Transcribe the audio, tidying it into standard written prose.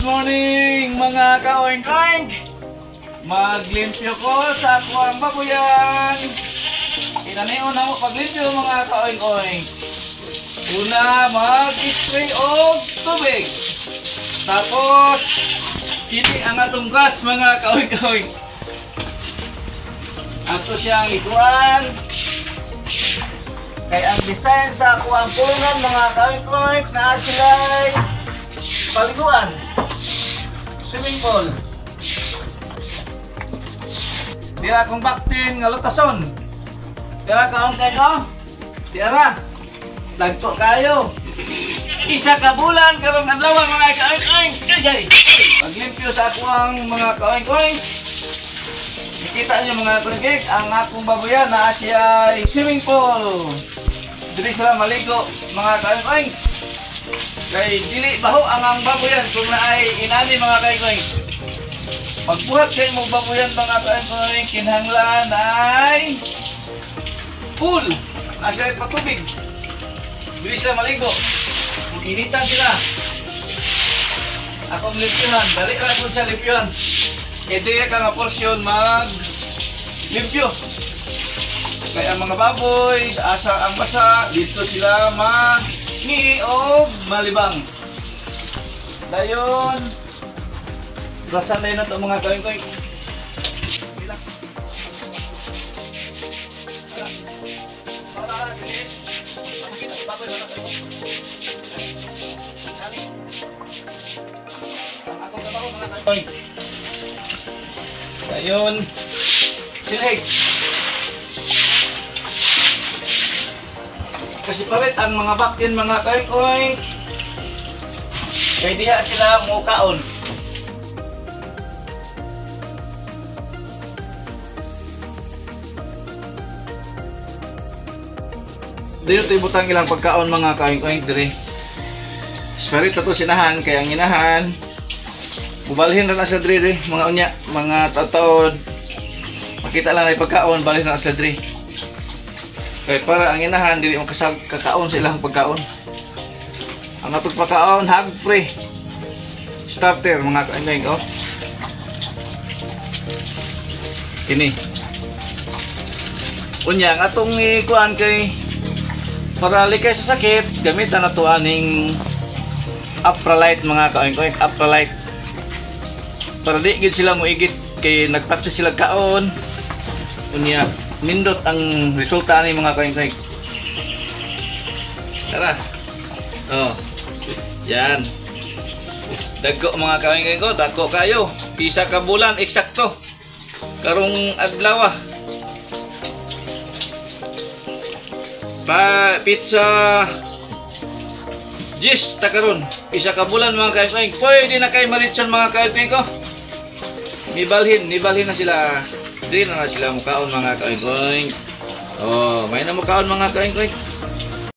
Good morning mga kaoing-oing! Maglimpyo ko sa kuwang babuyan. Inanion na mo paglimpyo mga kaoing-oing. Una, mag-spray og tubig. Tapos, kini ang atong gas mga kaoing-oing. Ato siyang ikuan. Kaya ang design sa kuwang pulungan mga kaoing-oing na sila'y paliguan. Swimming pool. Dira kong baktin nga lutason. Dira kaong kayo. Dira. Lagto kayo. Isa ka bulan karong adlaw mga kaoing-oing. Kajay. Paglimpyo sa akong mga kaoing-oing. Nakita niyo mga kaoing, ang akong babuyan na siya ay swimming pool. Diri sila maligo mga kaoing-oing. Kay dili baho ang babuyan kung naay inani mga kaoing-oing. Pagbuhat kayo mo babuyan mga kaoing-oing, kinahanglan ay pool. Agay patubig. Dili sila maligo. Initan sila. Akong limpyuhan. Dali lang kung siya limpyuhan. Kaya di ka nga porsyon mag-limpyo. Kaya ang mga baboy, asa ang basa, dito sila mangi o malibang. Dayon, basan na yun ito mga kaoing-oing. Ayun, silig. Kasi palit ang mga baktin mga kaoing-oing. Kaya diya sila mukaon. Dito tayo butang ilang pagkaon mga kaoing-oing dire. Spirit na to sinahan, kaya ang inahan bubalhin na sa dire mga unya, mga tatawod. Makita lang na pagkaon, balhin na sa dire. Kaya para ang inahan, dili mo kakaon sa ilang pagkaon. Ang atong pagkaon, hog free. Starter mga kaoing-oing, oh. Kini. Unya, ang atong ikuan kay para likay sa sakit, gamitan na to aning Apralite mga kaoing-oing, Apralite. Para di gid sila moigit kay nagpractice sila kaon. Unya, nindot ang resulta ni mga kaoing-oing. Tara. Oh. Yan. Dagko mga kaoing-oing ko, dagko kayo. Isa ka bulan eksakto. Karong adlaw. Pizza Jis ta karon. Isa ka bulan mga kaoing-oing. Pwede na kay malitson mga kaoing-oing ko. Nibalhin na sila. Dili na sila mukaon mga kaoing-oing. Oh, may na mukaon mga kaoing-oing.